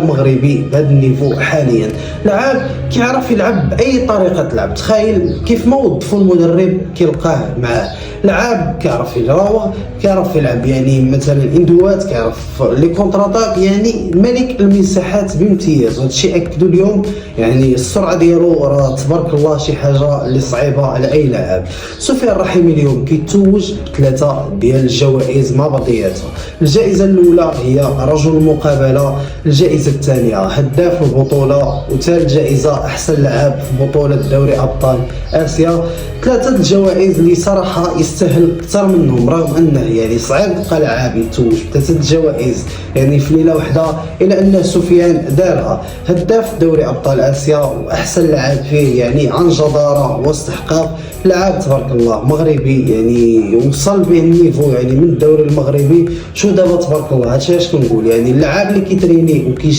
مغربي بهذا النيفو حاليا. لعاب كيعرف يلعب باي طريقه لعب، تخيل كيف ما وظفوا المدرب كيلقاه معاه. لعاب كيعرف يراوغ، كيعرف يلعب يعني مثلا اندوات، كيعرف لي كونتراتاك، يعني ملك المساحات بامتياز. وهذا الشيء اكدوا اليوم، يعني السرعه ديالو راه تبارك الله شي حاجه اللي صعيبه على اي لاعب. سفيان الرحيمي اليوم كيتوج بثلاثه ديال الجوائز مع بعضياتها. الجائزه الاولى هي رجل المقابله، الجائزه الثانيه هداف البطوله، وثالث جائزه احسن لاعب في بطوله دوري ابطال اسيا. ثلاثه الجوائز اللي صراحه يستاهل اكثر منهم، رغم انه يعني صعيب تلقى لاعب يتوج بثلاثه الجوائز يعني في ليله واحده، الا ان سفيان دارها. هداف دوري ابطال اسيا واحسن لاعب فيه يعني عن جداره واستحقاق. لاعب تبارك الله مغربي يعني وصل به النيفو يعني من الدوري المغربي. شو دابا تبارك الله، هادشي اش كنقول، يعني اللاعب اللي كيتريني وكيجتهد